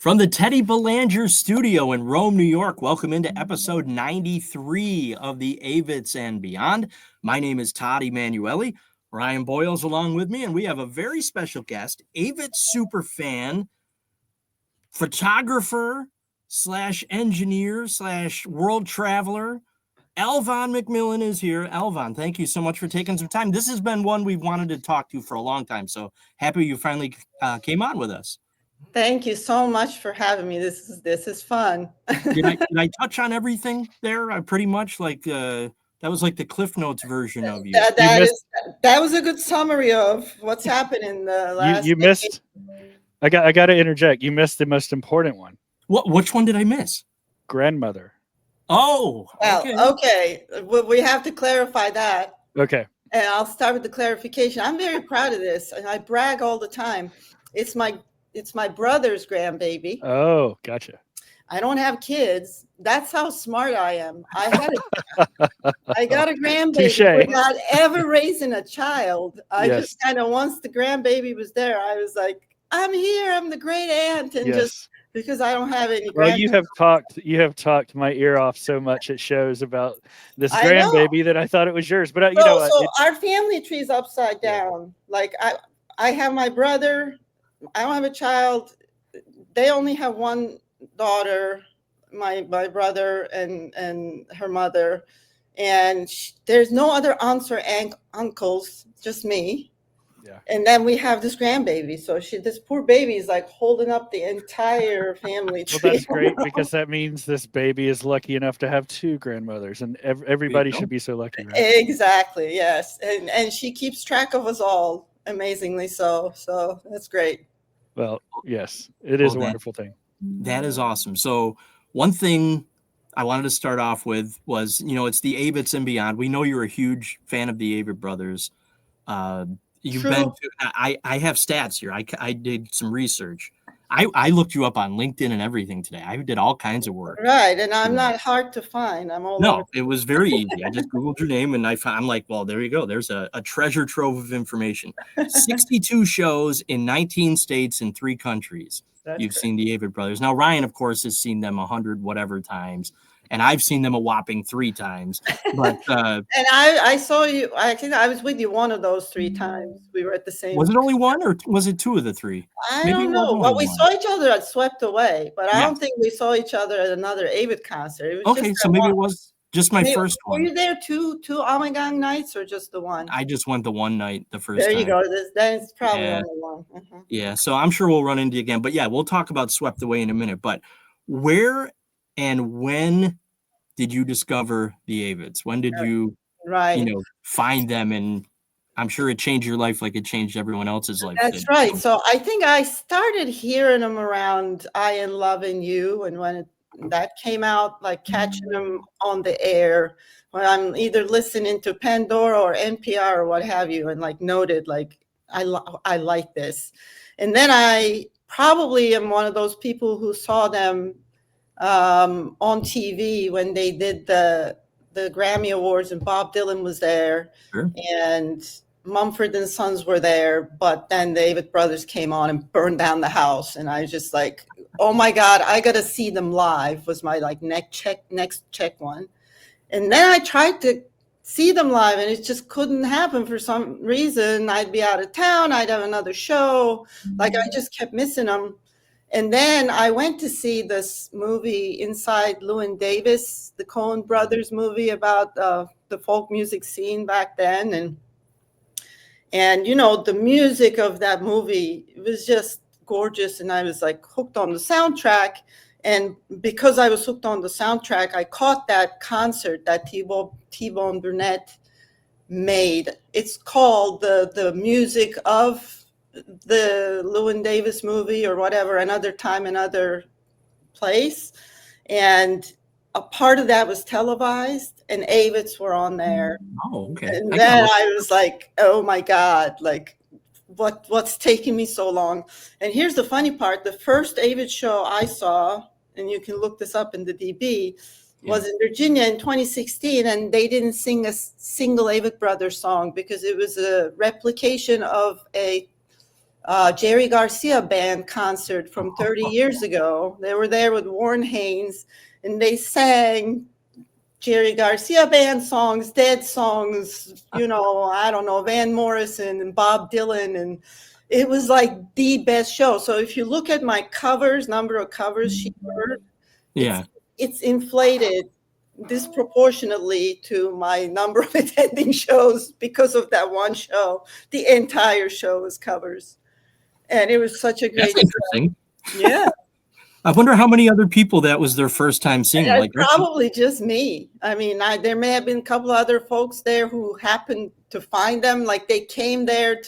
From the Teddy Belanger studio in Rome, New York, welcome into episode 93 of the Avetts and Beyond. My name is Todd Emanuele. Ryan Boyle's along with me, and we have a very special guest, Avett SUPER FAN, photographer / engineer / world traveler. Elvan McMillen is here. Elvan, thank you so much for taking some time. This has been one we've wanted to talk to for a long time, so happy you finally came on with us. Thank you so much for having me. This is fun. Did I touch on everything there? I pretty much that was like the Cliff Notes version of you. That was a good summary of what's happened in the last. You missed. I got to interject. You missed the most important one. Which one did I miss? Grandmother. Oh, okay. Well, we have to clarify that. Okay. And I'll start with the clarification. I'm very proud of this, and I brag all the time. It's my brother's grandbaby. Oh, gotcha. I don't have kids. That's how smart I am. I got a grandbaby without ever raising a child. Just kind of, once the grandbaby was there, I was like, I'm here. I'm the great aunt, and just because I don't have any. Well, you have talked my ear off so much at shows about this grandbaby that I thought it was yours. But so our family tree is upside down. Like I have my brother. I don't have a child. They only have one daughter, my brother and her mother, and there's no other aunts or uncles, just me. Yeah. And then we have this grandbaby. So this poor baby is like holding up the entire family tree. Well, that's great, because that means this baby is lucky enough to have two grandmothers, and everybody should be so lucky, right? Exactly. Yes. And she keeps track of us all, amazingly so. So that's great. Well, yes, it is a wonderful thing. That is awesome. So one thing I wanted to start off with was, it's the Avetts and Beyond. We know you're a huge fan of the Avett brothers. You've True. been to, I have stats here. I did some research. I looked you up on LinkedIn and everything today. I did all kinds of work. Right. And I'm not hard to find. I'm all over. It was very easy. I just Googled your name and I'm like, well, there you go. There's a treasure trove of information. 62 shows in 19 states and 3 countries. You've seen the Avett brothers. Now, Ryan, of course, has seen them 100 whatever times. And I've seen them a whopping 3 times. But and I saw you. I think I was with you one of those 3 times. We were at the same. Was it only one, or was it 2 of the 3? I don't know. Well, we saw each other at Swept Away, but I don't think we saw each other at another Avett concert. It was so maybe it was just my first one. Were you there two Amagang nights, or just the one? I just went the one night, the first time. There you go. Then it's probably only one. Yeah, so I'm sure we'll run into you again. But yeah, we'll talk about Swept Away in a minute. But where and when did you discover the Avetts? When did you, find them? And I'm sure it changed your life like it changed everyone else's life. That's right. So I think I started hearing them around I Am Loving You. And when that came out, like catching them on the air, when I'm either listening to Pandora or NPR or what have you, and like noted, like, I like this. And then I probably am one of those people who saw them on TV when they did the Grammy Awards, and Bob Dylan was there, and Mumford and Sons were there, but then the Avett brothers came on and burned down the house, and I was just like, oh my God, I gotta see them live, was my like next check one. And then I tried to see them live, and it just couldn't happen for some reason. I'd be out of town, I'd have another show, like I just kept missing them. And then I went to see this movie, Inside Llewyn Davis, the Coen brothers movie about the folk music scene back then. And the music of that movie, it was just gorgeous. And I was like hooked on the soundtrack. And because I was hooked on the soundtrack, I caught that concert that T-Bone Burnett made. It's called the music of the Llewyn Davis movie or whatever, Another Time, Another Place. And a part of that was televised, and Avetts were on there. Oh, okay. And then I was like, oh my God, like what's taking me so long? And here's the funny part. The first Avett show I saw, and you can look this up in the DB, was in Virginia in 2016, and they didn't sing a single Avett Brothers song because it was a replication of a Jerry Garcia band concert from 30 years ago. They were there with Warren Haynes, and they sang Jerry Garcia band songs, Dead songs, I don't know, Van Morrison and Bob Dylan, and it was like the best show. So if you look at my number of covers she heard, it's inflated disproportionately to my number of attending shows because of that one show. The entire show was covers, and it was such a great That's interesting. Show. Yeah. I wonder how many other people that was their first time seeing. Like probably just me. I mean, there may have been a couple other folks there who happened to find them. Like they came there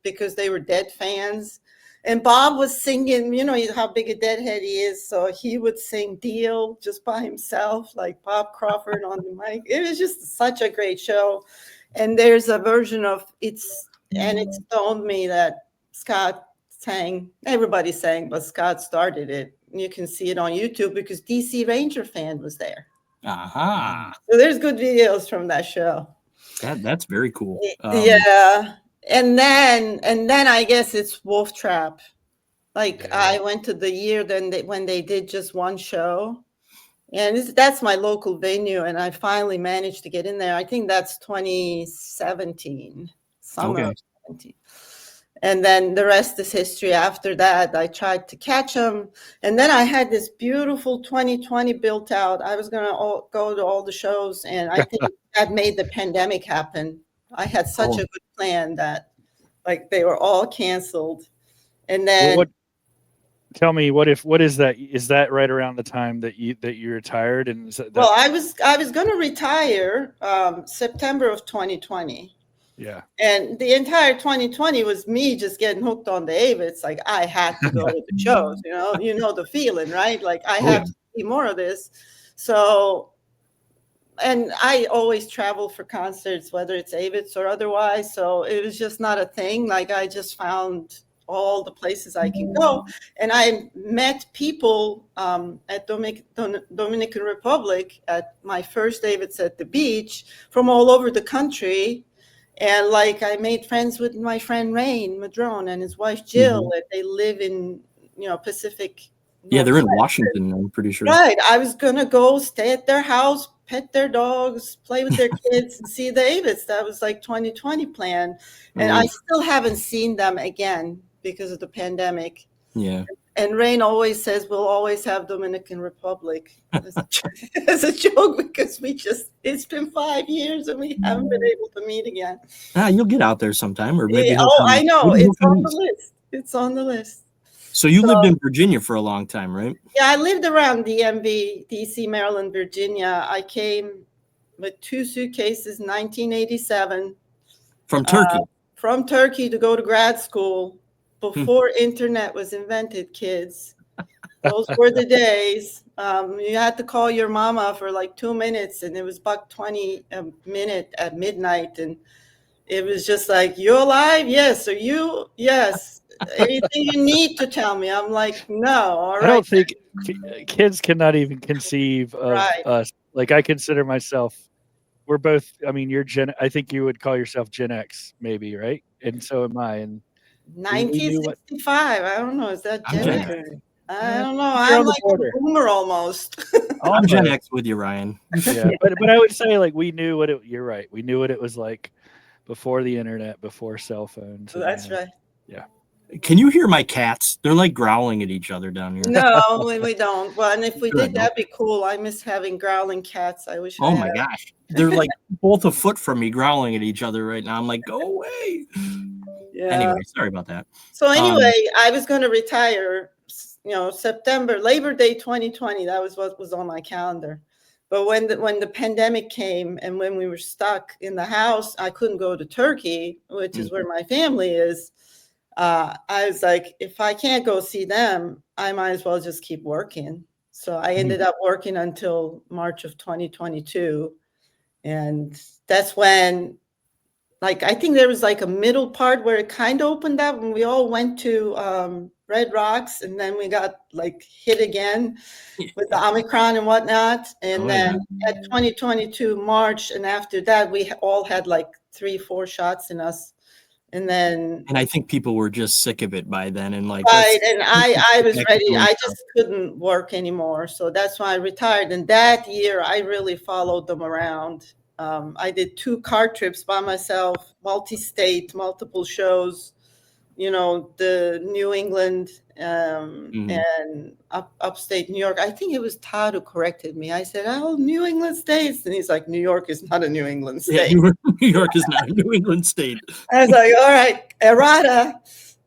because they were Dead fans. And Bob was singing, how big a Deadhead he is. So he would sing Deal just by himself, like Bob Crawford on the mic. It was just such a great show. And there's a version of it stoned me that Scott sang. Everybody sang, but Scott started it. You can see it on YouTube because DC Ranger fan was there. Aha. So there's good videos from that show. That's very cool. Yeah. And then I guess it's Wolf Trap. Like I went to the year when they did just one show. And that's my local venue. And I finally managed to get in there. I think that's 2017. Summer of 2017. And then the rest is history. After that, I tried to catch them. And then I had this beautiful 2020 built out. I was going to go to all the shows. And I think that made the pandemic happen. I had such a good plan that they were all canceled. And then tell me, what is that? Is that right around the time that you retired? And well, I was going to retire September of 2020. Yeah. And the entire 2020 was me just getting hooked on the Avetts. Like I had to go to the shows, you know the feeling, right? Like I have to see more of this. So, and I always travel for concerts, whether it's Avetts or otherwise. So it was just not a thing. Like I just found all the places I can go. And I met people at Dominican Republic at my first Avetts at the beach from all over the country. And I made friends with my friend Rain Madrone and his wife Jill. And they live in, Pacific. Yeah, they're in Washington, I'm pretty sure. Right. I was going to go stay at their house, pet their dogs, play with their kids, and see the Avetts. That was 2020 plan. And I still haven't seen them again because of the pandemic. Yeah. And Rain always says we'll always have Dominican Republic as a joke because it's been 5 years and we haven't been able to meet again. You'll get out there sometime, or maybe. I know. It's on the list. It's on the list. So you lived in Virginia for a long time, right? Yeah, I lived around DMV, DC, Maryland, Virginia. I came with 2 suitcases in 1987. From Turkey? From Turkey to go to grad school. Before internet was invented, kids. Those were the days. You had to call your mama for 2 minutes, and it was $1.20 a minute at midnight. And it was just you alive? Yes. Are you? Yes. Anything you need to tell me? I'm like, no. All right. I don't think kids cannot even conceive of us. I consider myself, we're both, you're I think you would call yourself Gen X, maybe, right? And so am I. And 1965. I don't know. Is that Gen X? I don't know. You're I'm a boomer almost. I'm Gen X with you, Ryan. Yeah, but I would say we knew what you're right. We knew what it was like before the internet, before cell phones. That's right. Yeah. Can you hear my cats? They're growling at each other down here. No, we don't. Well, and if we did, that'd be cool. I miss having growling cats. I wish. Oh my gosh. They're both a foot from me growling at each other right now. I'm like, go away. Yeah. Anyway, sorry about that. So anyway, I was going to retire, September, Labor Day 2020. That was what was on my calendar. But when the pandemic came and when we were stuck in the house, I couldn't go to Turkey, which is where my family is. I was like, if I can't go see them, I might as well just keep working. So I ended up working until March of 2022. And that's when, I think there was a middle part where it kind of opened up when we all went to Red Rocks, and then we got hit again with the Omicron and whatnot. And then at 2022 March, and after that, we all had 3-4 shots in us. And then, and I think people were just sick of it by then, and like, right, and I was ready. I stuff. just couldn't work anymore, so that's why I retired. And that year, I really followed them around. I did 2 car trips by myself, multi-state, multiple shows. You know, the New England and upstate New York. I think it was Todd who corrected me. I said, "Oh, New England states," and he's like, "New York is not a New England state. Yeah, New York is not a New England state." I was like, "All right, errata,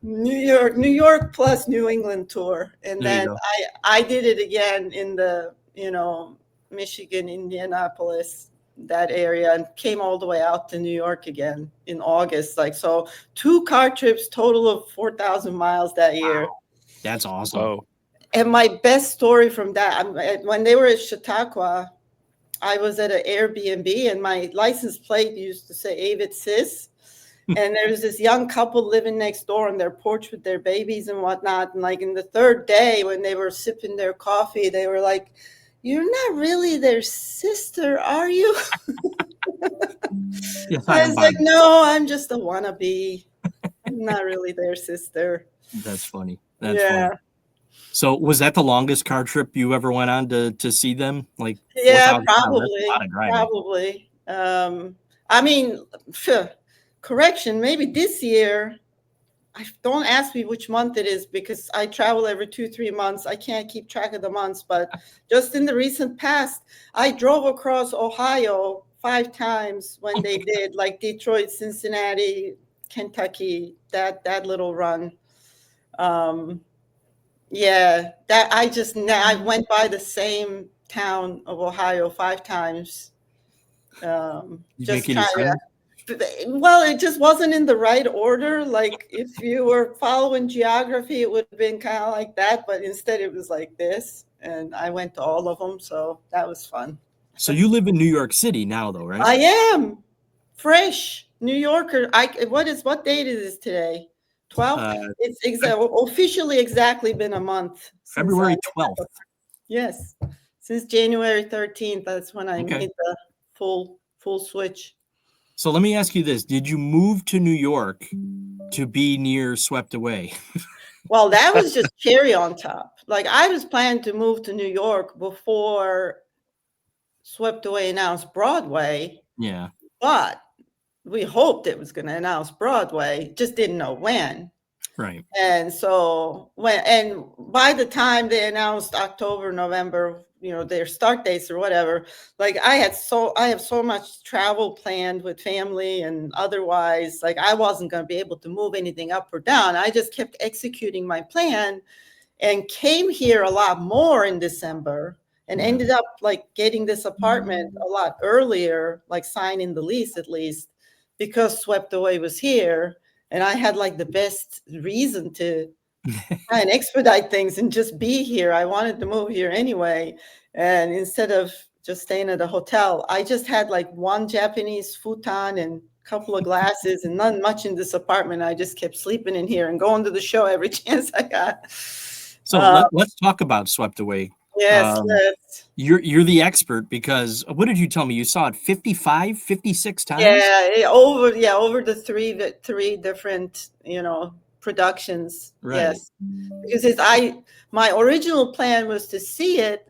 New York plus New England tour." And then I did it again in the, Michigan, Indianapolis, that area, and came all the way out to New York again in August. Like, so 2 car trips, total of 4,000 miles that year. Wow. That's awesome. Oh. And my best story from that, when they were at Chautauqua, I was at an Airbnb, and my license plate used to say Avett Sis. And there was this young couple living next door on their porch with their babies and whatnot. And like in the 3rd day, when they were sipping their coffee, they were like, "You're not really their sister, are you?" Yes, I was like, "No, I'm just a wannabe. I'm not really their sister." That's funny. That's funny. So was that the longest car trip you ever went on to see them? Like, yeah, probably. I mean, correction, maybe this year. Don't ask me which month it is, because I travel every 2-3 months. I can't keep track of the months, but just in the recent past, I drove across Ohio 5 times when they did, like Detroit, Cincinnati, Kentucky, that little run. Yeah, that I went by the same town of Ohio 5 times. Just trying to. Well, it just wasn't in the right order. Like, if you were following geography, it would have been kind of like that, but instead it was like this. And I went to all of them, so that was fun. So you live in New York City now, though, right? I am fresh New Yorker. What date is this today? 12th. It's officially exactly been a month. February 12th. Yes, since January 13th. That's when I made the full switch. So let me ask you this. Did you move to New York to be near Swept Away? Well, that was just cherry on top. Like, I was planning to move to New York before Swept Away announced Broadway. Yeah. But we hoped it was going to announce Broadway, just didn't know when. Right. And so by the time they announced October, November, their start dates or whatever, like I have so much travel planned with family and otherwise, like I wasn't going to be able to move anything up or down. I just kept executing my plan and came here a lot more in December and ended up like getting this apartment a lot earlier, like signing the lease at least, because Swept Away was here. And I had like the best reason to try and expedite things and just be here. I wanted to move here anyway. And instead of just staying at a hotel, I just had like 1 Japanese futon and a couple of glasses and not much in this apartment. I just kept sleeping in here and going to the show every chance I got. So let's talk about Swept Away. Yes, you're the expert, because what did you tell me? You saw it 55, 56 times? Yeah, over the three different, productions. Right. Yes. Because my original plan was to see it.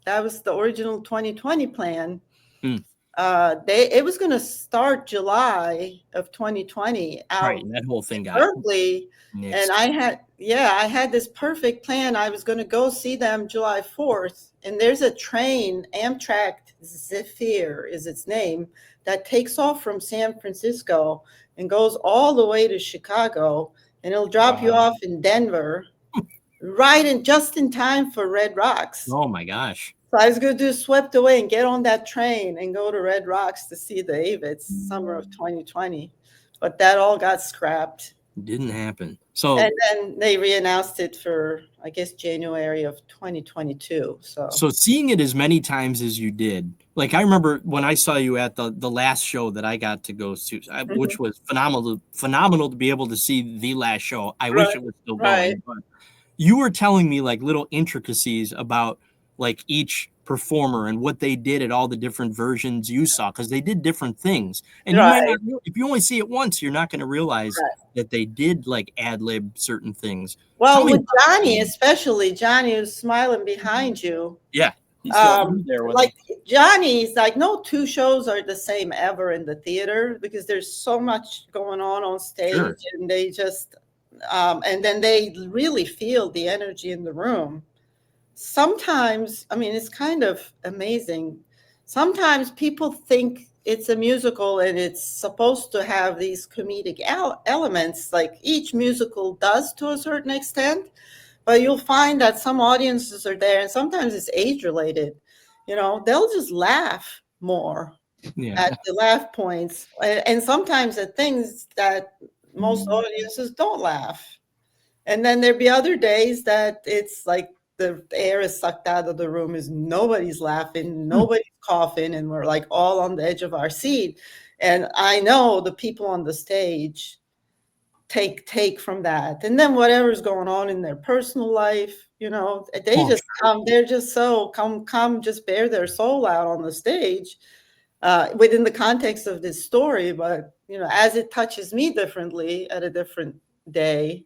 That was the original 2020 plan. It was going to start July of 2020 out. Right, that whole thing got Berkeley. And I had this perfect plan. I was going to go see them July 4th. And there's a train, Amtrak Zephyr is its name, that takes off from San Francisco and goes all the way to Chicago. And it'll drop you off in Denver, just in time for Red Rocks. Oh my gosh. So I was going to do Swept Away and get on that train and go to Red Rocks to see the Avetts summer of 2020. But that all got scrapped. Didn't happen. So and then they re-announced it for, I guess, January of 2022. So seeing it as many times as you did, like I remember when I saw you at the last show that I got to go to, which was phenomenal to be able to see the last show. I wish it was still going, but you were telling me like little intricacies about like each performer and what they did at all the different versions you saw, because they did different things. And Right. you might not, if you only see it once, you're not going to realize that they did like ad lib certain things. Well, with Johnny, especially Johnny who's smiling behind you. Yeah. He's there with like Johnny's like no two shows are the same ever in the theater because there's so much going on stage, and they just and then they really feel the energy in the room. Sometimes, I mean, it's kind of amazing. Sometimes people think it's a musical and it's supposed to have these comedic elements, like each musical does to a certain extent. But you'll find that some audiences are there, and sometimes it's age related. You know, they'll just laugh more at the laugh points, and sometimes at things that most audiences don't laugh. And then there'd be other days that it's like the air is sucked out of the room, is nobody's laughing, nobody's coughing, and we're like all on the edge of our seat. And I know the people on the stage take from that, and then whatever's going on in their personal life, you know, they just come, they're just so come just bear their soul out on the stage within the context of this story. But you know, as it touches me differently at a different day,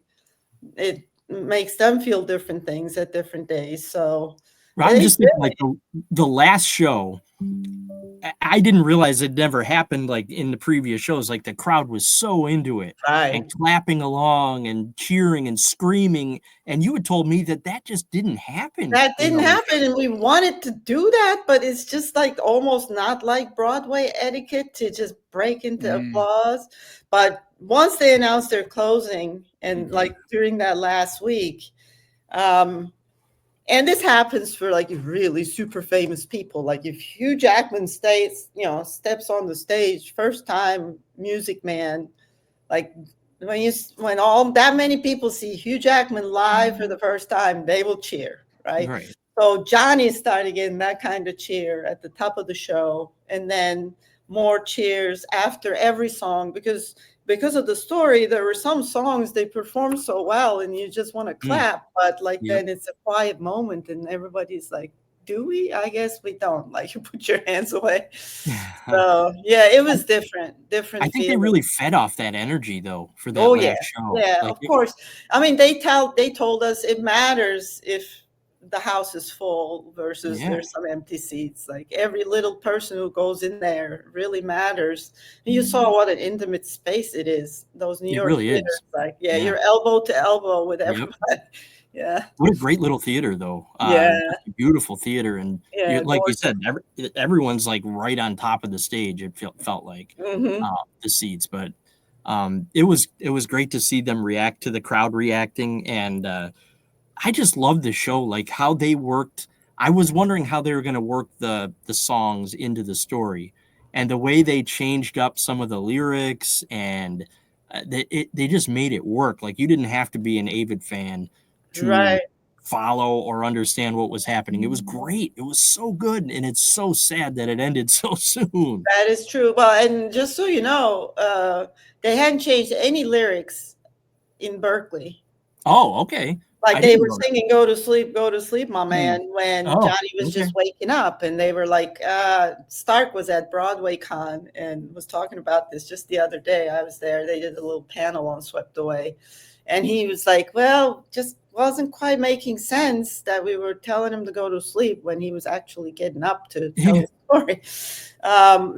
it makes them feel different things at different days. So I'm just thinking like the last show, I didn't realize it never happened like in the previous shows. Like the crowd was so into it and clapping along and cheering and screaming. And you had told me that just didn't happen. That didn't happen. And we wanted to do that, but it's just like almost not like Broadway etiquette to just break into applause. But once they announced their closing and like during that last week, and this happens for like really super famous people. Like if Hugh Jackman steps on the stage, first time Music Man, like when all that many people see Hugh Jackman live for the first time, they will cheer, right? So Johnny started getting that kind of cheer at the top of the show, and then more cheers after every song because of the story. There were some songs they performed so well and you just want to clap, but like then it's a quiet moment and everybody's like, do we? I guess we don't. Like you put your hands away. So yeah, it was different. I think they really fed off that energy though for that last show. Yeah, like, of course. I mean, they told us it matters if the house is full versus there's some empty seats. Like every little person who goes in there really matters. And you saw what an intimate space it is. Those New York theaters, like you're elbow to elbow with everybody. Yeah. What a great little theater though. Beautiful theater, and like you said, everyone's like right on top of the stage. It felt like the seats, but it was great to see them react to the crowd reacting, and I just love the show, like how they worked. I was wondering how they were going to work the songs into the story, and the way they changed up some of the lyrics, and they just made it work. Like you didn't have to be an Avett fan to follow or understand what was happening. It was great. It was so good, and it's so sad that it ended so soon. That is true. Well, and just so you know, they hadn't changed any lyrics in Berkeley. Oh, okay. Like they were singing go to sleep, my man," when Johnny was just waking up. And they were like, Stark was at Broadway Con and was talking about this just the other day. I was there. They did a little panel on Swept Away. And he was like, well, just wasn't quite making sense that we were telling him to go to sleep when he was actually getting up to tell the story.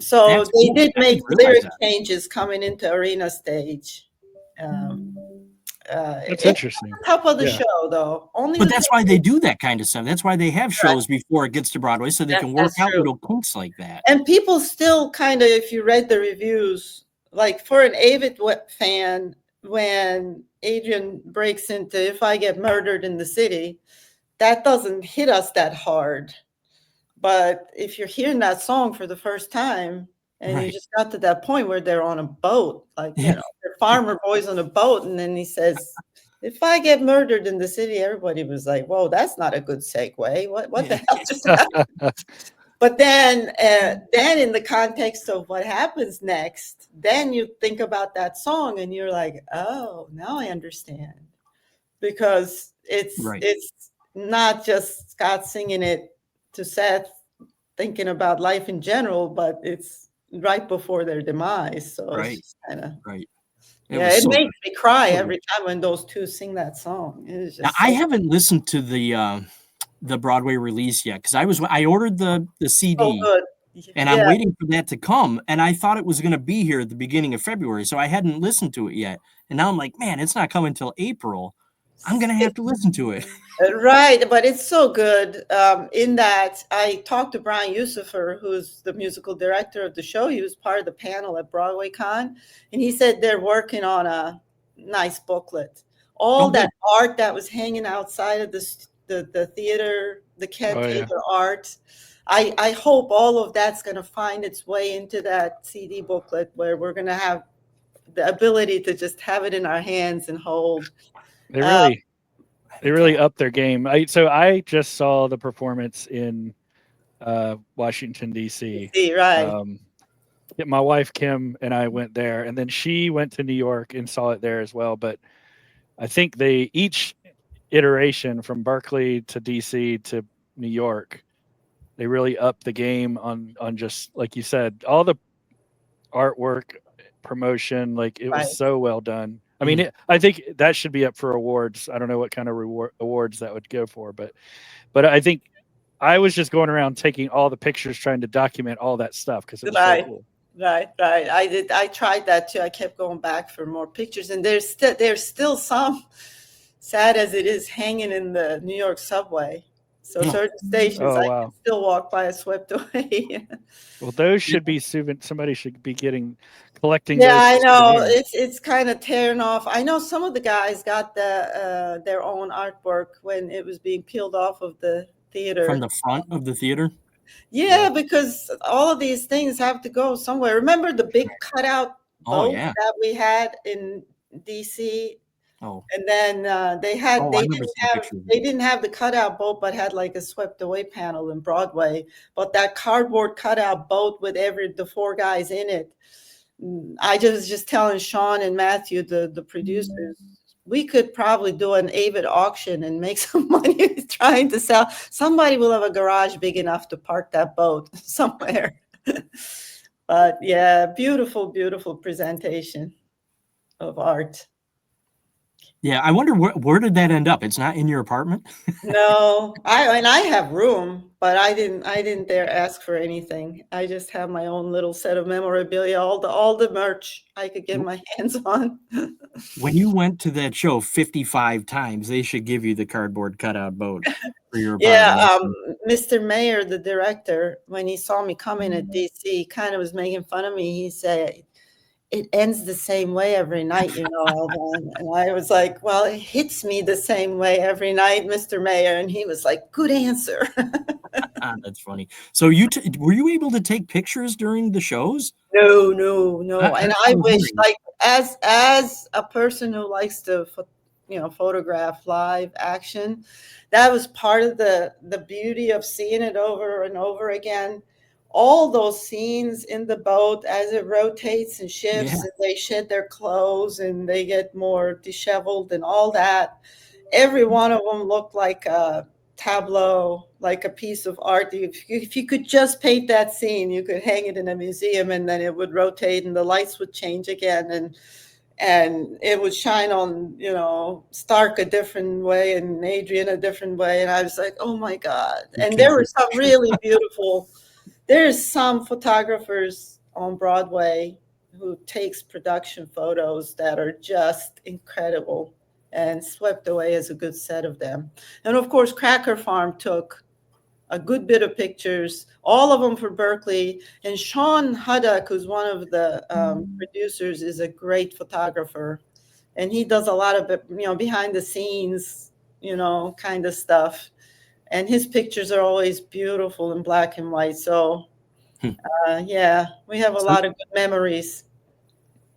So they did make lyric changes coming into Arena Stage. That's interesting. Top of the show, though. But that's why they do that kind of stuff. That's why they have shows before it gets to Broadway, so they can work out little kinks like that. And people still kind of, if you read the reviews, like for an Avett fan, when Adrian breaks into "If I Get Murdered in the City," that doesn't hit us that hard. But if you're hearing that song for the first time, and you just got to that point where they're on a boat, like, you know, they're farmer boys on a boat. And then he says, "If I get murdered in the city," everybody was like, whoa, that's not a good segue. What the hell just happened? But then in the context of what happens next, then you think about that song and you're like, oh, now I understand. Because it's not just Scott singing it to Seth thinking about life in general, but it's right before their demise. So Right. it's kind of right. it makes me cry every time when those two sing that song. It's just I haven't listened to the Broadway release yet because I ordered the CD. so good. And I'm waiting for that to come. And I thought it was going to be here at the beginning of February. So I hadn't listened to it yet. And now I'm like, man, it's not coming until April. I'm going to have to listen to it. Right. But it's so good in that I talked to Brian Yusufer, who's the musical director of the show. He was part of the panel at Broadway Con. And he said they're working on a nice booklet. All that art that was hanging outside of the theater, the Cat Theater art. I hope all of that's going to find its way into that CD booklet where we're going to have the ability to just have it in our hands and hold. They really upped their game. So I just saw the performance in Washington, D.C. Right. My wife, Kim, and I went there, and then she went to New York and saw it there as well. But I think each iteration from Berkeley to D.C. to New York, they really upped the game on just, like you said, all the artwork, promotion. Like it was so well done. I mean, I think that should be up for awards. I don't know what kind of awards that would go for, but I think I was just going around taking all the pictures, trying to document all that stuff because it was so cool. Right. I tried that too. I kept going back for more pictures, and there's still some, sad as it is, hanging in the New York subway. So certain stations I can still walk by swept away. Well, those should be somebody should be collecting. Yeah, I know. It's kind of tearing off. I know some of the guys got their own artwork when it was being peeled off of the theater. From the front of the theater? Yeah, because all of these things have to go somewhere. Remember the big cutout boat that we had in DC? Oh. And then they didn't have the cutout boat, but had like a swept away panel in Broadway. But that cardboard cutout boat with the four guys in it. I was just telling Sean and Matthew, the producers, we could probably do an Avett auction and make some money trying to sell. Somebody will have a garage big enough to park that boat somewhere. But yeah, beautiful, beautiful presentation of art. Yeah, I wonder where did that end up? It's not in your apartment? No, I have room, but I didn't dare ask for anything. I just have my own little set of memorabilia, all the merch I could get my hands on. When you went to that show 55 times, they should give you the cardboard cutout boat for your apartment. Yeah, Mr. Mayer, the director, when he saw me coming at DC, kind of was making fun of me. He said, "It ends the same way every night, Elvan." And I was like, well, it hits me the same way every night, Mr. Mayer. And he was like, good answer. That's funny. So were you able to take pictures during the shows? No. And I wish, like, as a person who likes to, photograph live action, that was part of the beauty of seeing it over and over again. All those scenes in the boat as it rotates and shifts and they shed their clothes and they get more disheveled and all that. Every one of them looked like a tableau, like a piece of art. If you could just paint that scene, you could hang it in a museum and then it would rotate and the lights would change again and it would shine on, Stark a different way and Adrian a different way. And I was like, oh my God. And there were some really beautiful. There's some photographers on Broadway who takes production photos that are just incredible, and Swept Away is a good set of them. And of course, Cracker Farm took a good bit of pictures, all of them for Berkeley. And Sean Huddock, who's one of the producers, is a great photographer. And he does a lot of, behind the scenes, kind of stuff. And his pictures are always beautiful in black and white. So, we have a lot of good memories.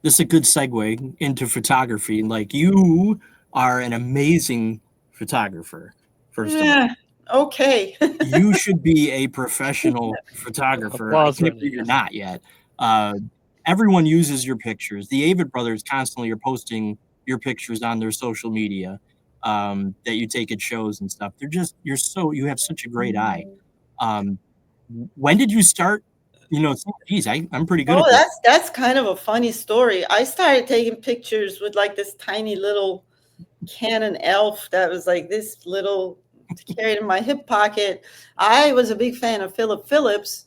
This is a good segue into photography. Like, you are an amazing photographer, first of all. Okay. You should be a professional photographer. I can't believe you're not yet. Everyone uses your pictures. The Avett brothers constantly are posting your pictures on their social media. That you take at shows and stuff. You have such a great eye. When did you start? You know, geez, I'm pretty good Oh, at this. that's kind of a funny story. I started taking pictures with like this tiny little Canon Elf that was like this little carried in my hip pocket. I was a big fan of Philip Phillips,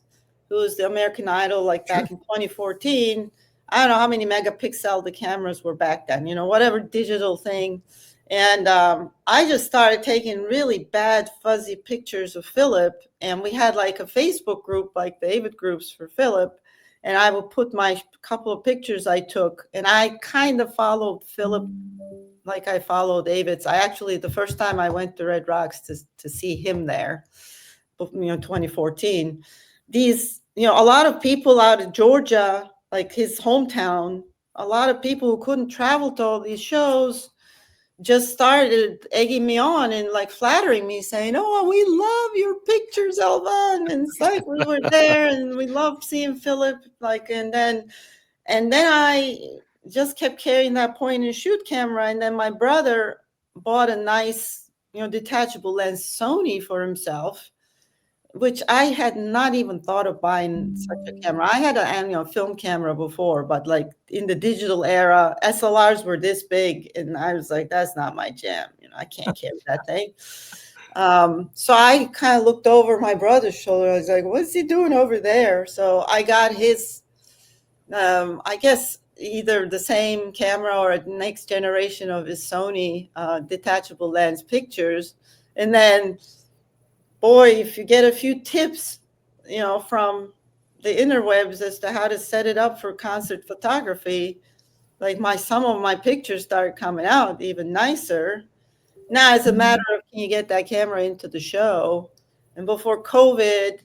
who was the American Idol like back in 2014. I don't know how many megapixel the cameras were back then, you know, whatever digital thing. And I just started taking really bad fuzzy pictures of Philip. And we had like a Facebook group, like the Avett groups for Philip. And I would put my couple of pictures I took. And I kind of followed Philip like I followed Avetts. I actually, the first time I went to Red Rocks to see him there, you know, 2014, these, you know, a lot of people out of Georgia, like his hometown, a lot of people who couldn't travel to all these shows just started egging me on and like flattering me, saying, "Oh, we love your pictures, Elvan." And it's like we were there and we loved seeing Philip. Like, and then I just kept carrying that point and shoot camera. And then my brother bought a nice, you know, detachable lens Sony for himself, which I had not even thought of buying such a camera. I had an, you know, film camera before, but like in the digital era, SLRs were this big. And I was like, that's not my jam. You know, I can't carry that thing. So I kind of looked over my brother's shoulder. I was like, what's he doing over there? So I got his, I guess either the same camera or a next generation of his Sony detachable lens pictures. And then, boy, if you get a few tips, you know, from the interwebs as to how to set it up for concert photography, like some of my pictures started coming out even nicer. Now it's a matter of, can you get that camera into the show? And before COVID,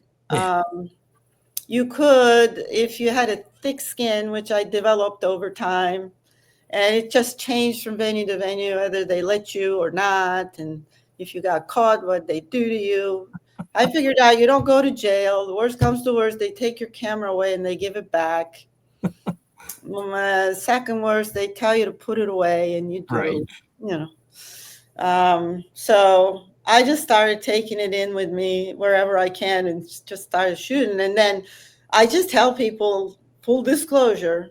you could, if you had a thick skin, which I developed over time, and it just changed from venue to venue, whether they let you or not, and if you got caught, what they do to you. I figured out you don't go to jail. The worst comes to worst, they take your camera away and they give it back. Second worst, they tell you to put it away and you do, Right. you know. So I just started taking it in with me wherever I can and just started shooting. And then I just tell people, full disclosure,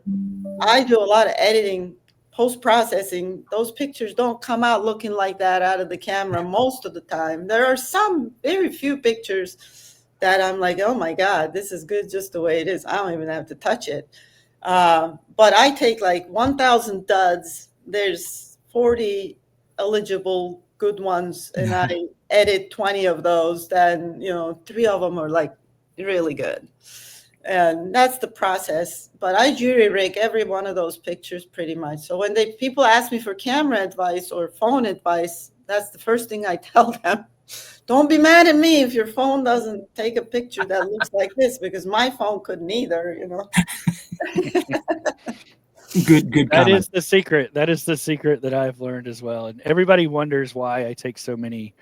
I do a lot of editing, post-processing. Those pictures don't come out looking like that out of the camera most of the time. There are some very few pictures that I'm like, oh my God, this is good just the way it is. I don't even have to touch it. But I take like 1,000 duds. There's 40 eligible good ones, and I edit 20 of those. Then, you know, 3 of them are like really good. And that's the process. But I jury rig every one of those pictures pretty much. So when people ask me for camera advice or phone advice, that's the first thing I tell them. Don't be mad at me if your phone doesn't take a picture that looks like this, because my phone couldn't either, you know. Good That comment. is the secret. That is the secret that I've learned as well. And everybody wonders why I take so many.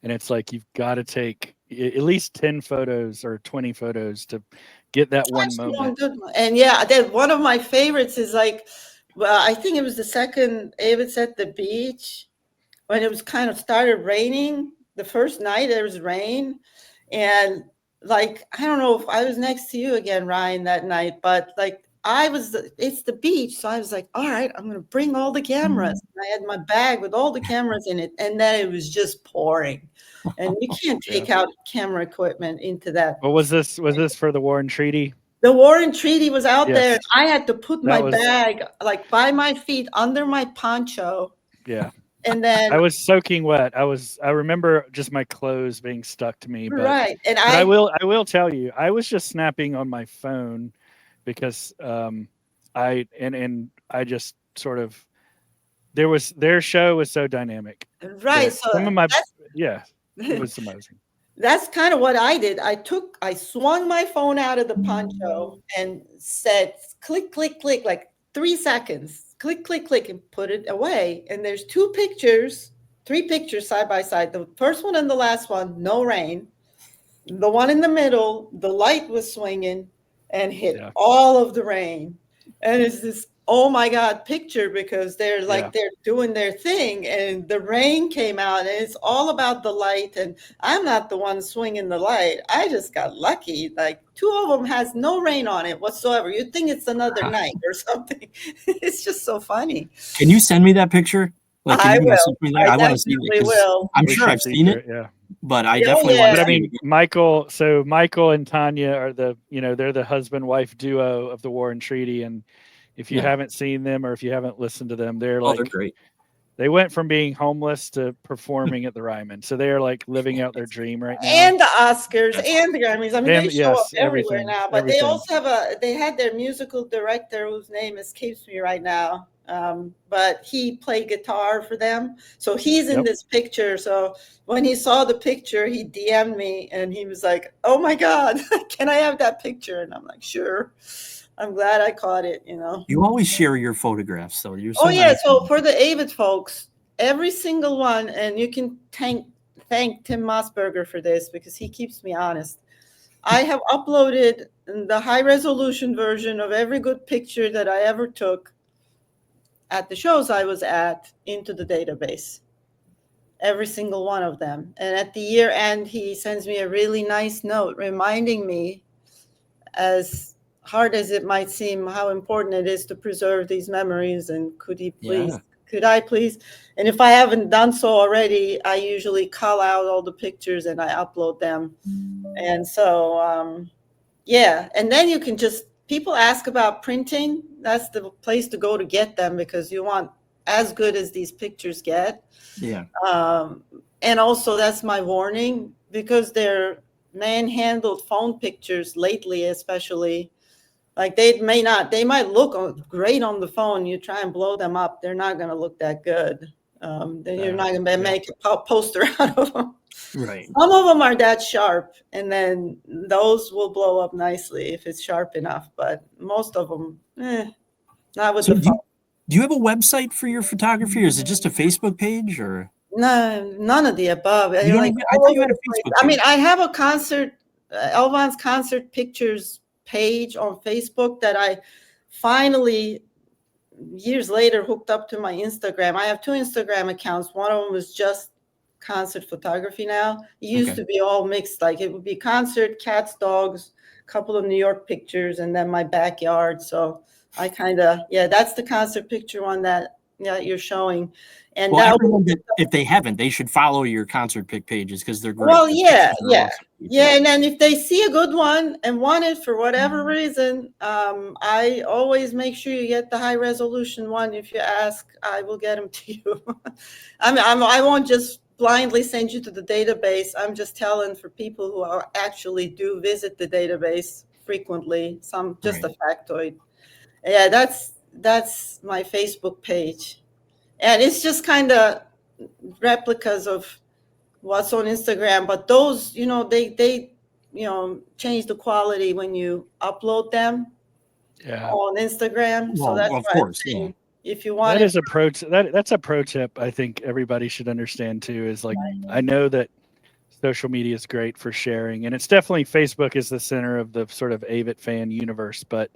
And it's like, you've got to take at least 10 photos or 20 photos to get that one moment. And yeah, one of my favorites is like, well, I think it was the second Avetts at the beach when it was kind of started raining. The first night there was rain. And like, I don't know if I was next to you again, Ryan, that night, but like it's the beach. So I was like, all right, I'm going to bring all the cameras. And I had my bag with all the cameras in it. And then it was just pouring. And you can't take out camera equipment into that. What was this? Was this for the Warren Treaty? The Warren Treaty was out there. Yes. I had to put my bag like by my feet under my poncho. Yeah. And then I was soaking wet. I remember just my clothes being stuck to me. But, right. And I will tell you, I was just snapping on my phone because I just sort of, their show was so dynamic. Right. So some of my it was amazing. That's kind of what I did. I swung my phone out of the poncho and said, click, click, click, like 3 seconds, click, click, click, and put it away. And there's 3 pictures side by side. The first one and the last one, no rain. The one in the middle, the light was swinging and hit all of the rain. And it's this oh my God picture, because they're like, they're doing their thing, and the rain came out, and it's all about the light, and I'm not the one swinging the light. I just got lucky. Like 2 of them has no rain on it whatsoever. You'd think it's another night or something. It's just so funny. Can you send me that picture? Like, can I you will. message me that? I want to see definitely it 'cause will. I'm We sure should I've seen it, yeah. but I Oh, definitely yeah. want But to I see mean, it. Michael and Tanya are they're the husband-wife duo of the War and Treaty. And if you haven't seen them, or if you haven't listened to them, they're Oh, they're like, great. they went from being homeless to performing at the Ryman. So they are like living out their dream right now. And the Oscars That's and the Grammys. I mean, And they show up yes, everywhere everything, now. But everything. they also have they had their musical director, whose name escapes me right now. But he played guitar for them. So he's in this picture. So when he saw the picture, he DM'd me and he was like, oh my God, can I have that picture? And I'm like, sure. I'm glad I caught it, you know. You always share your photographs, so you're so Oh yeah, nice. so for the Avetts folks, every single one, and you can thank Tim Mossberger for this, because he keeps me honest. I have uploaded the high resolution version of every good picture that I ever took at the shows I was at into the database. Every single one of them. And at the year end, he sends me a really nice note reminding me, as hard as it might seem, how important it is to preserve these memories. And could I please? And if I haven't done so already, I usually call out all the pictures and I upload them. And so, yeah. And then you can just, people ask about printing. That's the place to go to get them, because you want as good as these pictures get. Yeah. And also, that's my warning, because they're manhandled phone pictures lately, especially. Like they might look great on the phone. You try and blow them up, they're not going to look that good. Then you're not going to make a poster out of them. Right. Some of them are that sharp, and then those will blow up nicely if it's sharp enough. But most of them, not with the phone. Do you have a website for your photography, or is it just a Facebook page, or? No, none of the above. I thought you had a Facebook page. I mean, I have a concert, Elvan's concert pictures page on Facebook that I finally, years later, hooked up to my Instagram. I have 2 Instagram accounts. One of them is just concert photography now. It used to be all mixed. Like it would be concert, cats, dogs, a couple of New York pictures, and then my backyard. So I kind of, that's the concert picture one that you're showing. And well, everyone if they haven't, they should follow your concert pick pages, because they're great. Well, yeah. And then if they see a good one and want it for whatever reason, I always make sure you get the high resolution one. If you ask, I will get them to you. I won't just blindly send you to the database. I'm just telling for people who actually do visit the database frequently. Some just a factoid. Yeah, that's my Facebook page. And it's just kind of replicas of what's on Instagram, but those, they change the quality when you upload them on Instagram. Well, so that's of course, if you want, that is a that's a pro tip. I think everybody should understand too. Is like, I know that social media is great for sharing, and it's definitely, Facebook is the center of the sort of Avett fan universe. But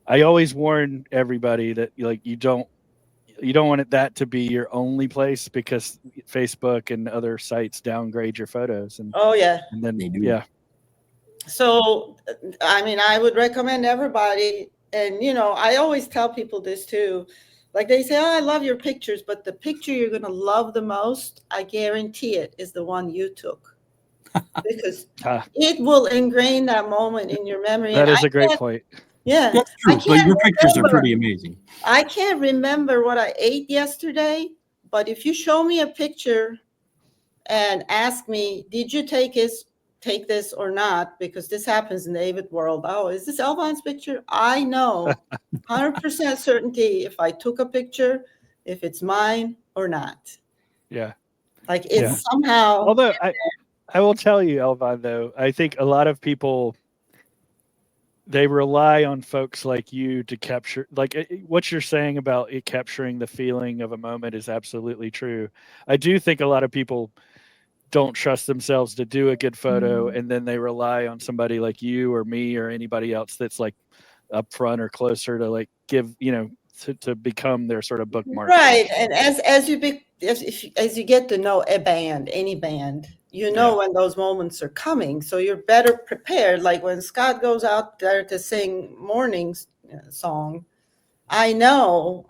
I always warn everybody that you don't want that to be your only place, because Facebook and other sites downgrade your photos. And and then they do. So, I mean, I would recommend everybody, and I always tell people this too. Like they say, oh, I love your pictures, but the picture you're going to love the most, I guarantee it, is the one you took, because it will ingrain that moment in your memory. That is a great point. Yeah, that's true. But your pictures are pretty amazing. I can't remember what I ate yesterday, but if you show me a picture and ask me, did you take this or not? Because this happens in the Avett world. Oh, is this Elvan's picture? I know 100% certainty if I took a picture, if it's mine or not. Yeah. Like it's somehow. Although I will tell you, Elvan, though, I think a lot of people, they rely on folks like you to capture, like what you're saying about it capturing the feeling of a moment is absolutely true. I do think a lot of people don't trust themselves to do a good photo, and then they rely on somebody like you or me or anybody else that's like up front or closer to like give to become their sort of bookmark. Right. And as you get to know a band, any band, you know when those moments are coming. So you're better prepared. Like when Scott goes out there to sing morning song, I know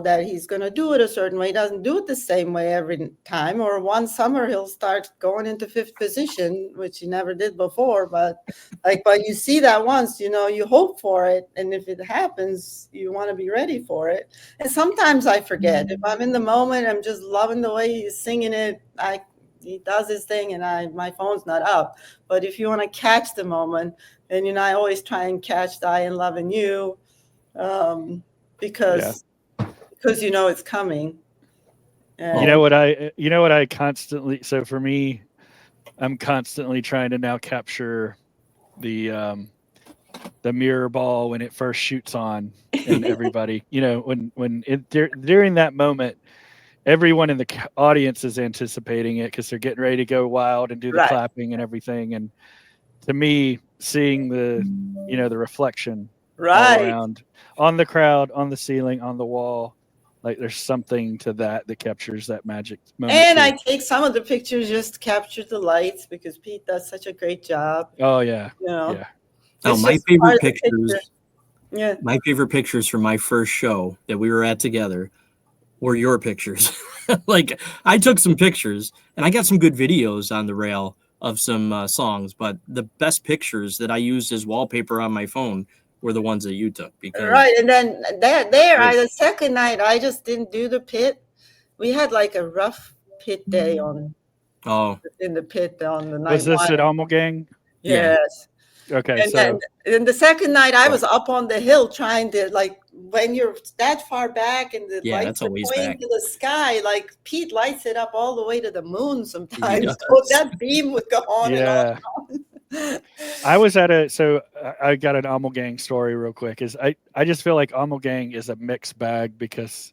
that he's going to do it a certain way. He doesn't do it the same way every time. Or one summer he'll start going into fifth position, which he never did before. But you see that once, you hope for it. And if it happens, you want to be ready for it. And sometimes I forget. If I'm in the moment, I'm just loving the way he's singing it. He does his thing and my phone's not up. But if you want to catch the moment, and I always try and catch the I Am Loving You. Because it's coming. You know what I constantly, so for me, I'm constantly trying to now capture the mirror ball when it first shoots on, and everybody, during that moment, everyone in the audience is anticipating it because they're getting ready to go wild and do the clapping and everything. And to me, seeing the reflection all around, on the crowd, on the ceiling, on the wall, like there's something to that captures that magic moment. And I take some of the pictures just to capture the lights because Pete does such a great job. Oh yeah. My favorite pictures. My favorite pictures from my first show that we were at together were your pictures. Like I took some pictures and I got some good videos on the rail of some songs, but the best pictures that I used as wallpaper on my phone were the ones that you took. And then the second night I just didn't do the pit. We had like a rough pit day in the pit on the night. Was this at Almo Gang? Yes. Okay. And then the second night I was up on the hill trying to, like, when you're that far back and the lights are pointing to the sky, like Pete lights it up all the way to the moon sometimes. So that beam would go on and on. I was at I got an Almo Gang story real quick. I just feel like Almo Gang is a mixed bag because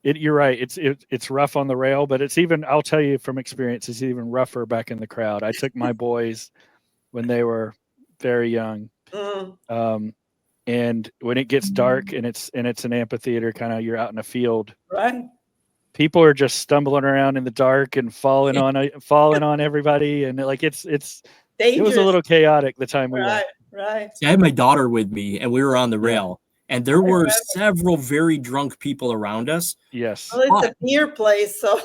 you're right. It's rough on the rail, but it's even, I'll tell you from experience, it's even rougher back in the crowd. I took my boys when they were very young. And when it gets dark and it's an amphitheater, kind of, you're out in a field. Right. People are just stumbling around in the dark and falling on everybody. And like, it was a little chaotic the time we went. Right. See, I had my daughter with me and we were on the rail and there were several very drunk people around us. Yes. Well, it's a beer place. So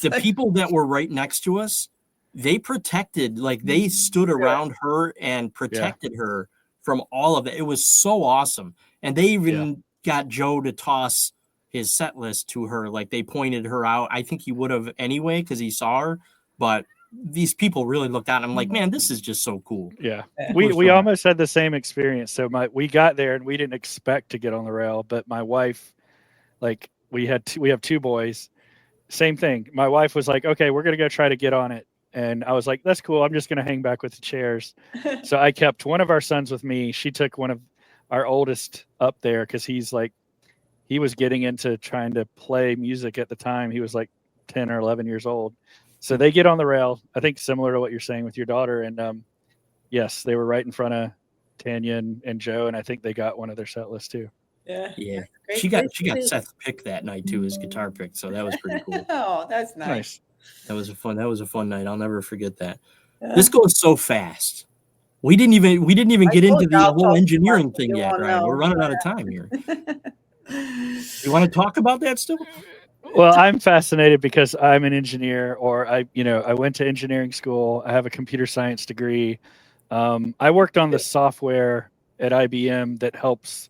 the people that were right next to us, they protected, like they stood around her and protected her from all of it. It was so awesome. And they even got Joe to toss his set list to her. Like they pointed her out. I think he would have anyway, because he saw her, but these people really looked out and I'm like, man, this is just so cool. Yeah. We almost had the same experience. So we got there and we didn't expect to get on the rail, but my wife, like we have two boys, same thing. My wife was like, okay, we're going to go try to get on it. And I was like, that's cool. I'm just going to hang back with the chairs. So I kept one of our sons with me. She took one of our oldest up there because he was getting into trying to play music at the time. He was like 10 or 11 years old. So they get on the rail, I think similar to what you're saying with your daughter. And yes, they were right in front of Tanya and Joe. And I think they got one of their set lists too. Yeah. She got Seth's pick that night too, his guitar pick. So that was pretty cool. Oh, that's nice. That was a fun night. I'll never forget that. This goes so fast. We didn't even get into the whole engineering thing yet, right? We're running out of time here. You want to talk about that still? Well, I'm fascinated because I'm an engineer, or I went to engineering school. I have a computer science degree. I worked on the software at IBM that helps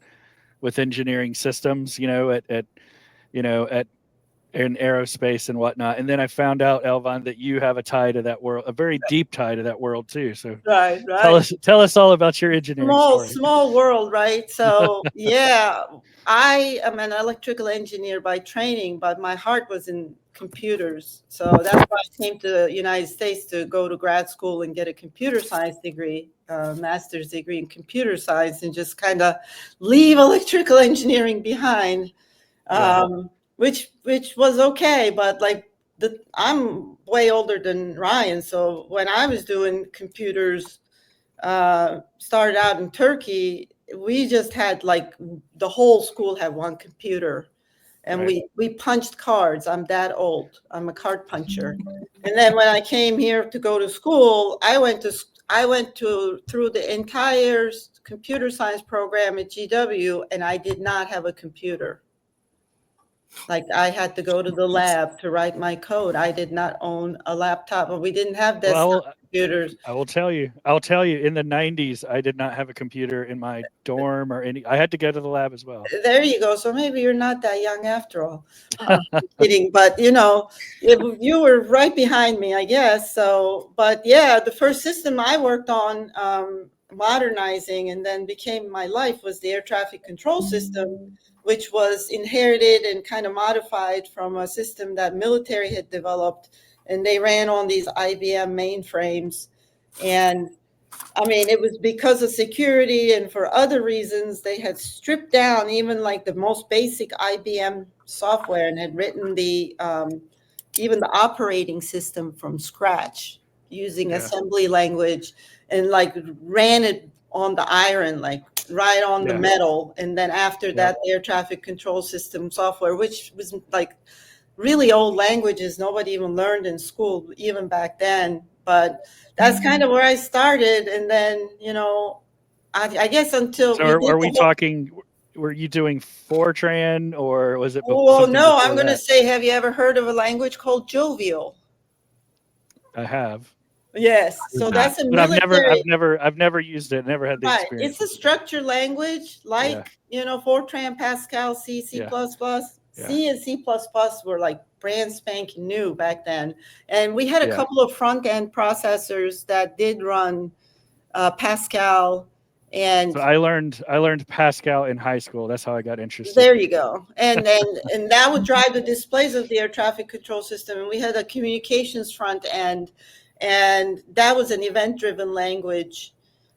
with engineering systems, in aerospace and whatnot. And then I found out, Elvan, that you have a tie to that world, a very deep tie to that world too. So right. Tell us all about your engineering story. Small world, right? So I am an electrical engineer by training, but my heart was in computers. So that's why I came to the United States to go to grad school and get a computer science degree, master's degree in computer science, and just kind of leave electrical engineering behind. Which was okay, but like I'm way older than Ryan, so when I was doing computers, started out in Turkey, we just had like the whole school had one computer, and Right. we punched cards. I'm that old. I'm a card puncher. And then when I came here to go to school, I went to through the entire computer science program at GW, and I did not have a computer. Like, I had to go to the lab to write my code. I did not own a laptop, and we didn't have desktop computers. I'll tell you, in the 90s, I did not have a computer in my dorm or I had to go to the lab as well. There you go. So maybe you're not that young after all. Kidding. But, you were right behind me, I guess. So, but yeah, the first system I worked on modernizing and then became my life was the air traffic control system, which was inherited and kind of modified from a system that military had developed. And they ran on these IBM mainframes. And I mean, it was because of security and for other reasons, they had stripped down even like the most basic IBM software and had written even the operating system from scratch using assembly language, and like ran it on the iron, like right on the metal. And then after that, the air traffic control system software, which was like really old languages nobody even learned in school even back then. But that's kind of where I started. And then, I guess until. So are we talking, were you doing Fortran or was it? Well, no, I'm going to say, have you ever heard of a language called Jovial? I have. Yes. So that's a military. I've never used it. Never had the experience. It's a structured language like, Fortran, Pascal, C, C++. C and C++ were like brand spanking new back then. And we had a couple of front end processors that did run Pascal. And so I learned Pascal in high school. That's how I got interested. There you go. And then and that would drive the displays of the air traffic control system. And we had a communications front end, and that was an event driven language.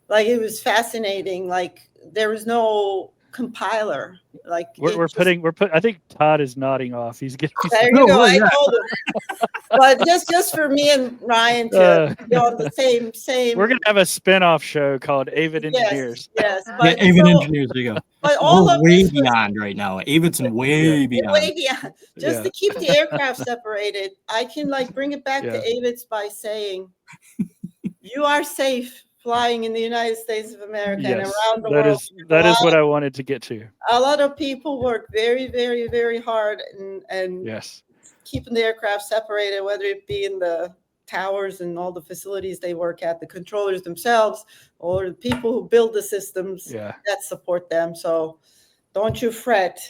Like, it was fascinating. Like, there was no compiler. Like, I think Todd is nodding off. He's getting. There you go. I told him. But just for me and Ryan to be on the same. We're gonna have a spin-off show called Avett Engineers. Yes. But Avett Engineers. There you go. But all of way beyond right now. Avett's way beyond. Way beyond. Just to keep the aircraft separated, I can bring it back to Avetts by saying, you are safe flying in the United States of America and around the world. That is what I wanted to get to. A lot of people work very, very, very hard and keeping the aircraft separated, whether it be in the towers and all the facilities they work at, the controllers themselves, or the people who build the systems that support them. So don't you fret.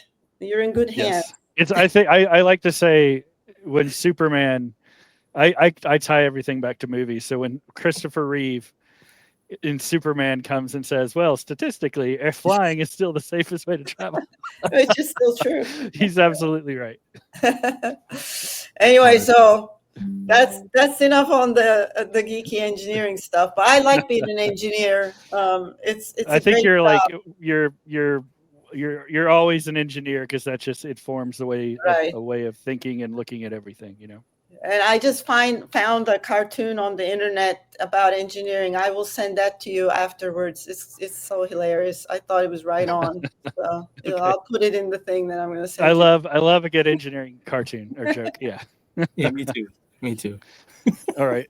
You're in good hands. I like to say, when Superman, I tie everything back to movies. So when Christopher Reeve in Superman comes and says, well, statistically, air flying is still the safest way to travel. Which is still true. He's absolutely right. Anyway, so that's enough on the geeky engineering stuff. But I like being an engineer. It's I think you're job. You're always an engineer, because that it forms the way a way of thinking and looking at everything, And I just found a cartoon on the internet about engineering. I will send that to you afterwards. It's so hilarious. I thought it was right on. So I'll put it in the thing that I'm going to send. I love a good engineering cartoon or joke. Yeah. Yeah, me too. All right.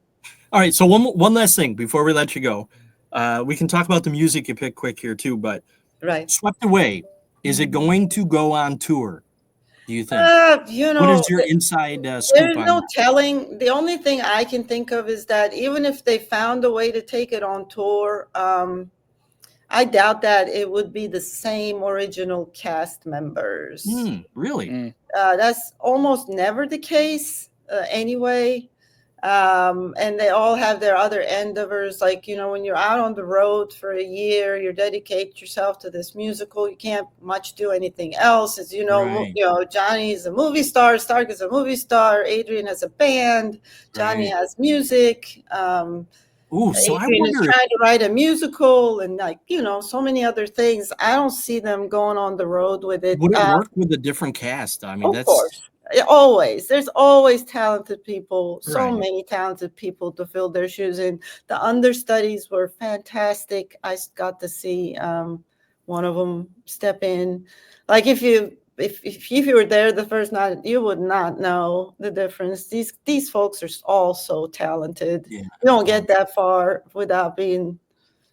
So one last thing before we let you go. We can talk about the music you picked quick here too, but Swept Away, is it going to go on tour? Do you think? What is your inside scoop? There's no telling. The only thing I can think of is that even if they found a way to take it on tour, I doubt that it would be the same original cast members. Really? That's almost never the case anyway. And they all have their other endeavors. Like, when you're out on the road for a year, you dedicate yourself to this musical. You can't much do anything else. As Johnny's a movie star, Stark is a movie star, Adrian has a band, Johnny has music. So Adrian is trying to write a musical, and so many other things. I don't see them going on the road with it. Would it work with a different cast? I mean, of course. There's always talented people, so many talented people to fill their shoes in. The understudies were fantastic. I got to see one of them step in. Like if you were there the first night, you would not know the difference. These folks are all so talented. Yeah. You don't get that far without being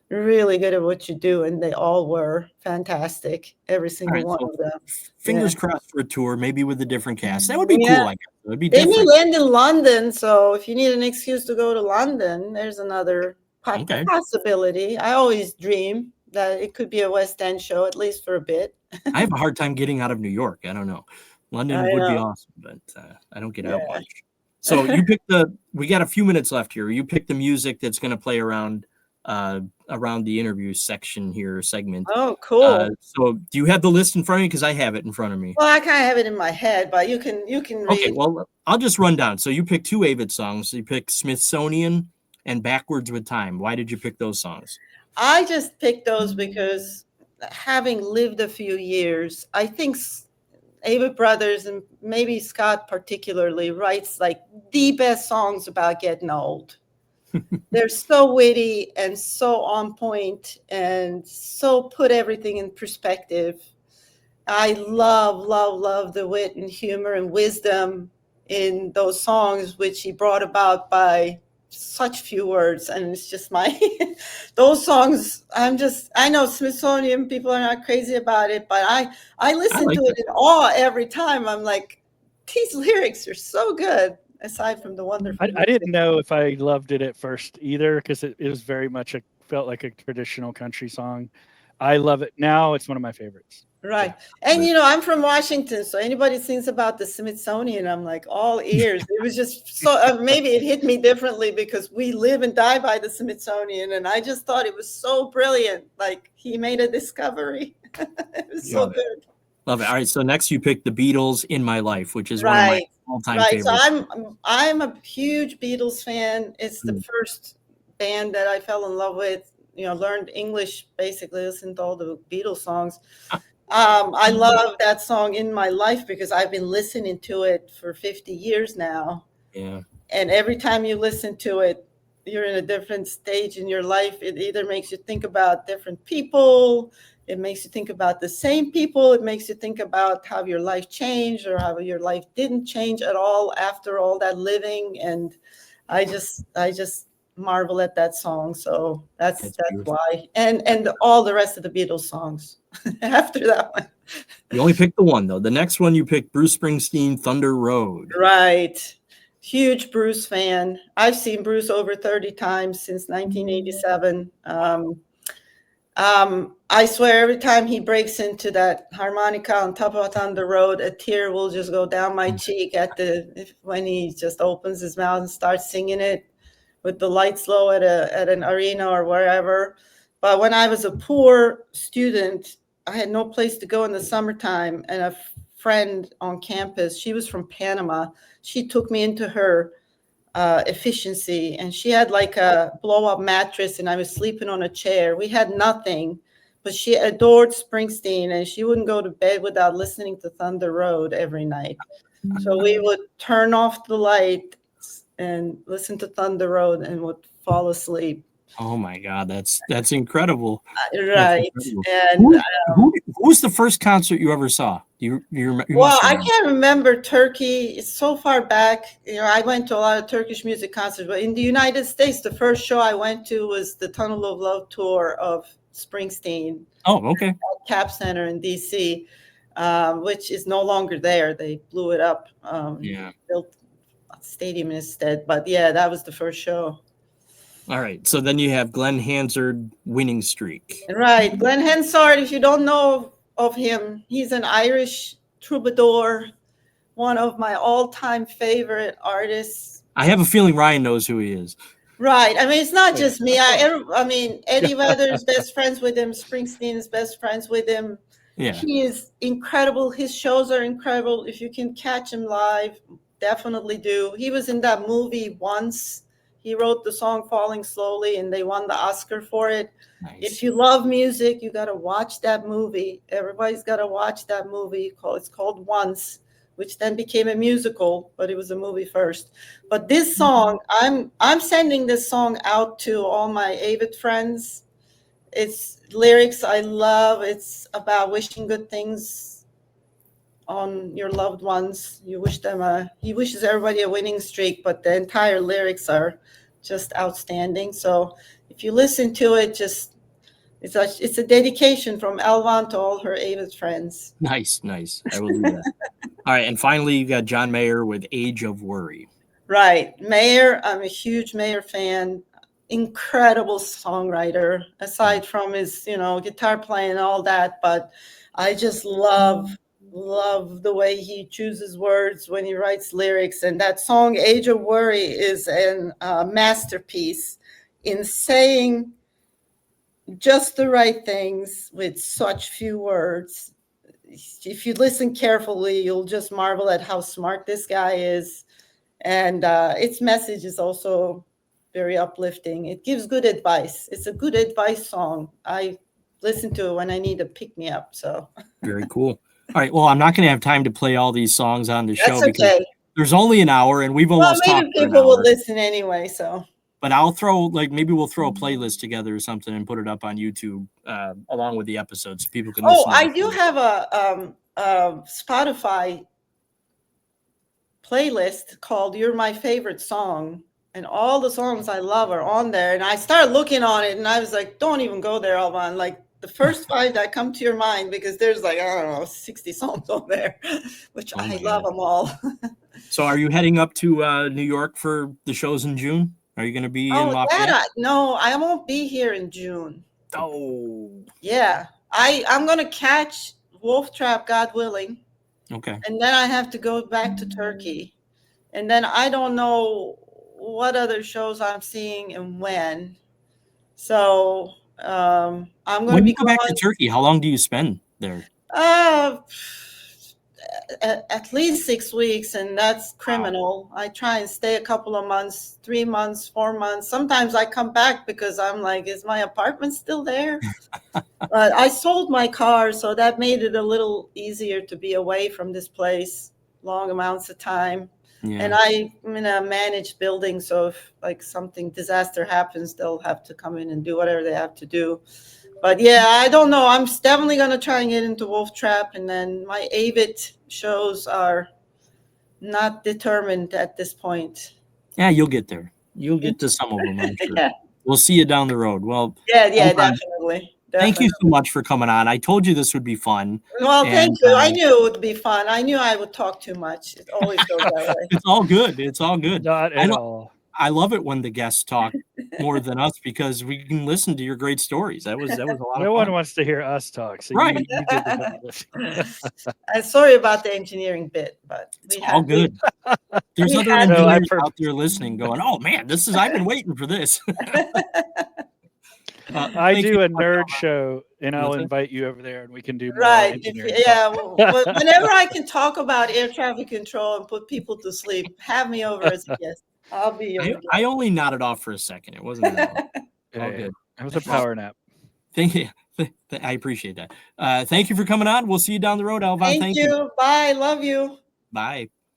really good at what you do, and they all were fantastic, every single one of them. Fingers crossed for a tour, maybe with a different cast. That would be cool. I guess it would be they different. may land in London, so if you need an excuse to go to London, there's another possibility. I always dream that it could be a West End show, at least for a bit. I have a hard time getting out of New York. I don't know. London would be awesome, but I don't get out much. So you picked we got a few minutes left here. You picked the music that's going to play around the interview section here, segment. Oh, cool. So do you have the list in front of you? Because I have it in front of me. Well, I kind of have it in my head, but you can read. Okay, well, I'll just run down. So you picked 2 Avett songs. You picked Smithsonian and Backwards with Time. Why did you pick those songs? I just picked those because, having lived a few years, I think Avett Brothers, and maybe Scott particularly, writes like the best songs about getting old. They're so witty and so on point and so put everything in perspective. I love the wit and humor and wisdom in those songs, which he brought about by such few words. And it's just those songs, I know Smithsonian people are not crazy about it, but I listen to it in awe every time. I'm like, these lyrics are so good. Aside from the wonderful, I didn't know if I loved it at first either, because it was very much felt like a traditional country song. I love it now. It's one of my favorites. Right. And I'm from Washington, so anybody thinks about the Smithsonian, I'm like all ears. It was just so maybe it hit me differently because we live and die by the Smithsonian, and I just thought it was so brilliant. Like he made a discovery. It was so good. Love it. All right, so next you picked the Beatles, In My Life, which is one of my all-time favorites. So I'm a huge Beatles fan. It's the first band that I fell in love with. Learned English, basically listened to all the Beatles songs. I love that song, In My Life, because I've been listening to it for 50 years now. Yeah. And every time you listen to it, you're in a different stage in your life. It either makes you think about different people, it makes you think about the same people, it makes you think about how your life changed or how your life didn't change at all after all that living. And I just marvel at that song. So that's why. And all the rest of the Beatles songs after that one. You only picked the one, though. The next one you picked, Bruce Springsteen, Thunder Road. Right. Huge Bruce fan. I've seen Bruce over 30 times since 1987. I swear every time he breaks into that harmonica on top of Thunder Road, a tear will just go down my cheek when he just opens his mouth and starts singing it with the lights low at an arena or wherever. But when I was a poor student, I had no place to go in the summertime, and a friend on campus, she was from Panama, she took me into her efficiency, and she had like a blow-up mattress, and I was sleeping on a chair. We had nothing, but she adored Springsteen, and she wouldn't go to bed without listening to Thunder Road every night. So we would turn off the light and listen to Thunder Road and would fall asleep. Oh my God, that's incredible. Right. That's incredible. And who was the first concert you ever saw? Do you remember? Well, I can't remember Turkey. It's so far back. I went to a lot of Turkish music concerts, but in the United States, the first show I went to was the Tunnel of Love tour of Springsteen. Oh, okay. At Cap Center in DC, which is no longer there. They blew it up. Built a stadium instead. But yeah, that was the first show. All right. So then you have Glenn Hansard, Winning Streak. Right. Glenn Hansard, if you don't know of him, he's an Irish troubadour, one of my all-time favorite artists. I have a feeling Ryan knows who he is. Right. I mean, it's not just me. I mean, Eddie Vedder's best friends with him. Springsteen's best friends with him. Yeah. He is incredible. His shows are incredible. If you can catch him live, definitely do. He was in that movie Once. He wrote the song Falling Slowly, and they won the Oscar for it. Nice. If you love music, you got to watch that movie. Everybody's got to watch that movie. It's called Once, which then became a musical, but it was a movie first. But this song, I'm sending this song out to all my Avett friends. it's lyrics I love. It's about wishing good things on your loved ones. He wishes everybody a winning streak, but the entire lyrics are just outstanding. So if you listen to it, it's a dedication from Elvan to all her Avetts friends. Nice. I will do that. All right, and finally, you got John Mayer with Age of Worry. Right. Mayer, I'm a huge Mayer fan. Incredible songwriter, aside from his, guitar playing and all that. But I just love the way he chooses words when he writes lyrics. And that song, Age of Worry, is a masterpiece in saying just the right things with such few words. If you listen carefully, you'll just marvel at how smart this guy is. And its message is also very uplifting. It gives good advice. It's a good advice song. I listen to it when I need to pick me up. So very cool. All right. Well, I'm not going to have time to play all these songs on the show because okay. There's only an hour, and we've almost talked for an people hour. will listen anyway. So, but I'll throw maybe we'll throw a playlist together or something and put it up on YouTube along with the episodes so people can listen. Oh, I do have a Spotify playlist called "You're My Favorite Song," and all the songs I love are on there. And I started looking on it, and I was like, "Don't even go there, Elvan." Like the first 5 that come to your mind, because there's 60 songs on there, which I love them all. So, are you heading up to New York for the shows in June? Are you going to be in Lafayette? No, I won't be here in June. Oh, yeah, I'm going to catch Wolf Trap, God willing. Okay. And then I have to go back to Turkey. And then I don't know what other shows I'm seeing and when. So I'm going to be When you go back to Turkey, how long do you spend there? At least 6 weeks, and that's criminal. I try and stay a couple of months, 3 months, 4 months. Sometimes I come back because I'm like, is my apartment still there? But I sold my car, so that made it a little easier to be away from this place long amounts of time. Yeah. And I'm in a managed building, so if something disaster happens, they'll have to come in and do whatever they have to do. But yeah, I don't know. I'm definitely going to try and get into Wolf Trap, and then my Avett shows are not determined at this point. Yeah, you'll get there. You'll get to some of them, I'm sure. Yeah. We'll see you down the road. Well, yeah, definitely. Thank you so much for coming on. I told you this would be fun. Well, thank you. I knew it would be fun. I knew I would talk too much. It always goes that way. It's all good. It's all good. Not at all. I love it when the guests talk more than us because we can listen to your great stories. That was a lot of fun. No one wants to hear us talk. So right. You did the I'm sorry about the engineering bit, but it's all good. There's other engineers out there listening going, oh man, I've been waiting for this. I do a nerd show, and I'll invite you over there, and we can do more engineering. Whenever I can talk about air traffic control and put people to sleep, have me over as a guest. I'll be your guest. I only nodded off for a second. It wasn't that long. All good. It was a power nap. Thank you. I appreciate that. Thank you for coming on. We'll see you down the road, Elvan. Thank you. Bye. Love you. Bye.